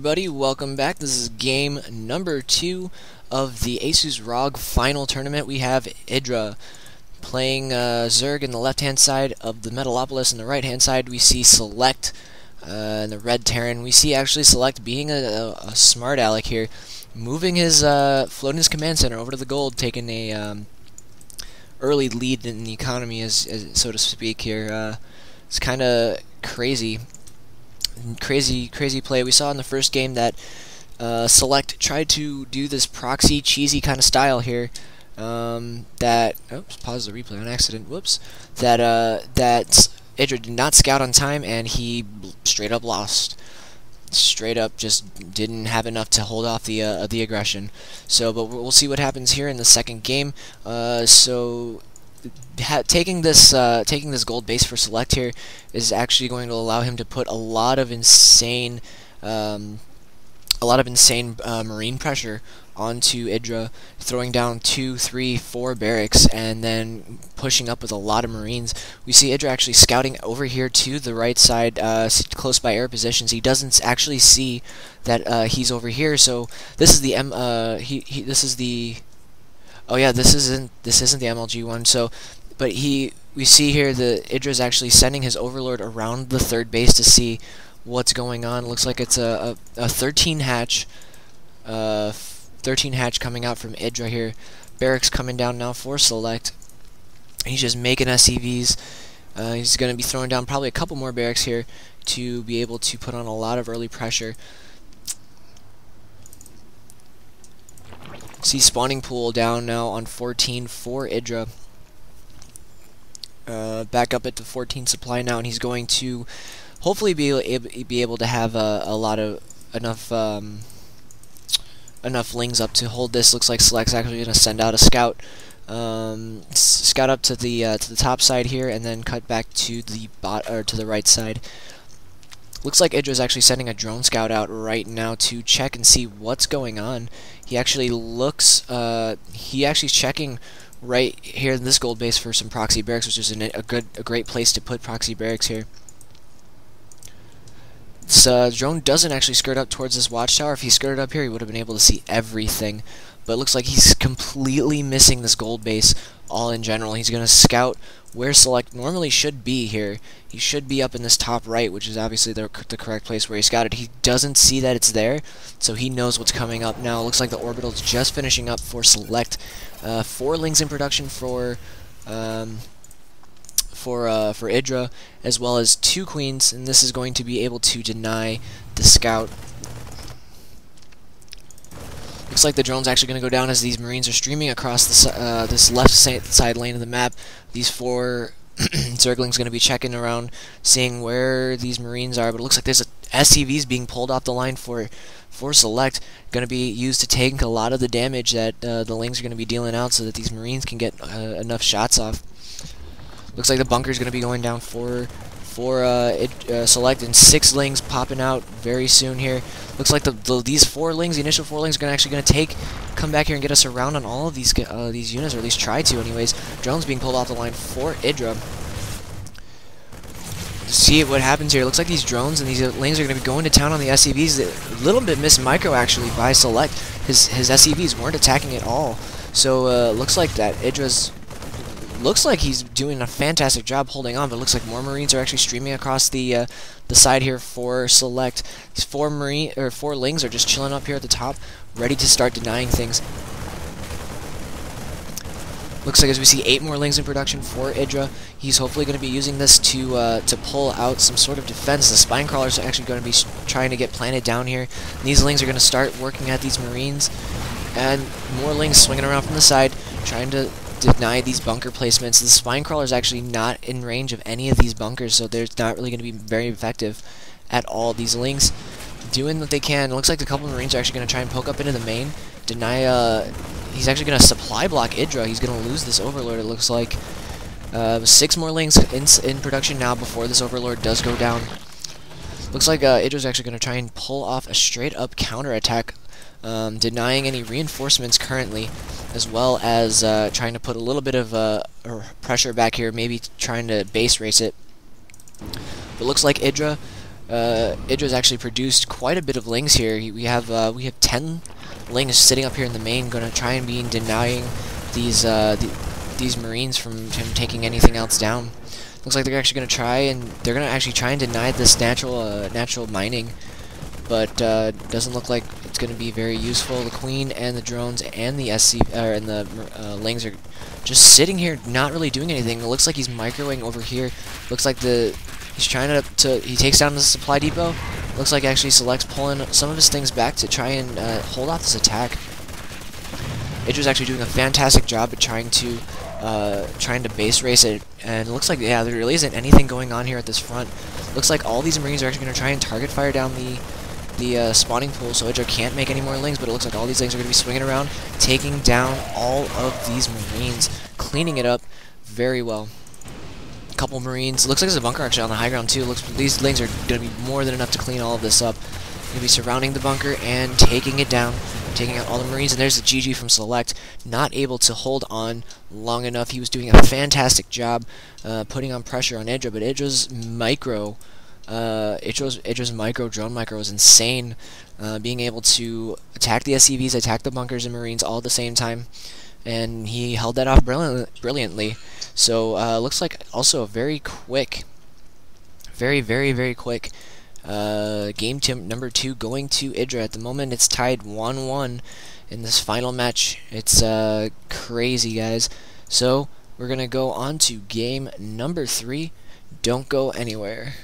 Everybody, welcome back. This is game number 2 of the ASUS Rog Final Tournament. We have Idra playing Zerg in the left-hand side of the Metalopolis. On the right-hand side, we see Select in the red Terran. We see actually Select being a smart aleck here, moving his floating his command center over to the gold, taking a early lead in the economy, as so to speak. Here, it's kind of crazy play. We saw in the first game that Select tried to do this proxy cheesy kind of style here. Oops, pause the replay on accident. Whoops. That Idra did not scout on time, and he straight up lost. Straight up, just didn't have enough to hold off the aggression. So, but we'll see what happens here in the second game. Taking this gold base for Select here is actually going to allow him to put a lot of insane marine pressure onto Idra, throwing down 2, 3, 4 barracks and then pushing up with a lot of marines. We see Idra actually scouting over here to the right side, close by air positions. He doesn't actually see that he's over here. So this is the this isn't the MLG one. So, but we see here that Idra's actually sending his overlord around the third base to see what's going on. Looks like it's a 13 hatch, 13 hatch coming out from Idra here. Barracks coming down now for Select. He's just making SCVs. He's going to be throwing down probably a couple more barracks here to be able to put on a lot of early pressure. See spawning pool down now on 14 for Idra. Back up at the 14 supply now, and he's going to hopefully be able to have enough lings up to hold this. Looks like Select's actually going to send out a scout, scout up to the top side here, and then cut back to the right side. Looks like Idra's actually sending a drone scout out right now to check and see what's going on. He actually he's checking right here in this gold base for some proxy barracks, which is a great place to put proxy barracks here. This drone doesn't actually skirt up towards this watchtower. If he skirted up here, he would have been able to see everything. But it looks like he's completely missing this gold base all in general. He's going to scout where Select normally should be here. He should be up in this top right, which is obviously the correct place where he scouted. He doesn't see that it's there, so he knows what's coming up now. It looks like the orbital's just finishing up for Select. 4 lings in production for Idra, as well as 2 queens, and this is going to be able to deny the scout. Looks like the drone's actually going to go down as these marines are streaming across this left side lane of the map. These 4 Zerglings going to be checking around, seeing where these marines are, but it looks like there's SCVs being pulled off the line for Select, going to be used to tank a lot of the damage that the lings are going to be dealing out, so that these marines can get enough shots off. Looks like the bunker's going to be going down for Select, and 6 lings popping out very soon here. Looks like these 4 lings, the initial 4 lings, are actually going to come back here and get us around on all of these units, or at least try to, anyways. Drones being pulled off the line for Idra. See what happens here. Looks like these drones and these lings are going to be going to town on the SCVs. A little bit missed micro actually by Select. His SCVs weren't attacking at all. So looks like that Idra's. Looks like he's doing a fantastic job holding on, but it looks like more marines are actually streaming across the side here for Select. These 4 lings are just chilling up here at the top, ready to start denying things. Looks like as we see 8 more lings in production for Idra, he's hopefully going to be using this to pull out some sort of defense. The spine crawlers are actually going to be trying to get planted down here. And these lings are going to start working at these marines, and more lings swinging around from the side, trying to deny these bunker placements. The spine crawler is actually not in range of any of these bunkers, so they're not really going to be very effective at all. These lings doing what they can. It looks like a couple of marines are actually going to try and poke up into the main, deny. He's actually going to supply block Idra. He's going to lose this overlord, it looks like. 6 more lings in production now before this overlord does go down. Looks like Idra's actually going to try and pull off a straight up counterattack, denying any reinforcements currently, as well as trying to put a little bit of pressure back here, maybe trying to base race it. But looks like Idra Idra's actually produced quite a bit of lings here. We have 10 lings sitting up here in the main, going to try and be denying these Marines from him taking anything else down. Looks like they're actually going to try and deny this natural mining, but doesn't look like it's going to be very useful. The Queen and the drones and the lings are just sitting here, not really doing anything. It looks like he's microing over here. Looks like he's trying he takes down the supply depot. Looks like actually Select's pulling some of his things back to try and hold off this attack. Idra's actually doing a fantastic job at trying to base race it, and it looks like, yeah, there really isn't anything going on here at this front. Looks like all these Marines are actually going to try and target fire down the spawning pool, so Idra can't make any more lings, but it looks like all these lings are going to be swinging around, taking down all of these Marines, cleaning it up very well. A couple Marines. Looks like there's a bunker actually on the high ground too. Looks these lings are going to be more than enough to clean all of this up. Going to be surrounding the bunker and taking it down, taking out all the Marines. And there's the GG from Select, not able to hold on long enough. He was doing a fantastic job putting on pressure on Idra, but Idra's micro drone micro was insane, being able to attack the SCVs, attack the bunkers and Marines all at the same time, and he held that off brilliantly. So looks like also a very quick, very quick game number 2 going to Idra. At the moment it's tied 1-1 in this final match. It's crazy, guys. So we're gonna go on to game number 3. Don't go anywhere.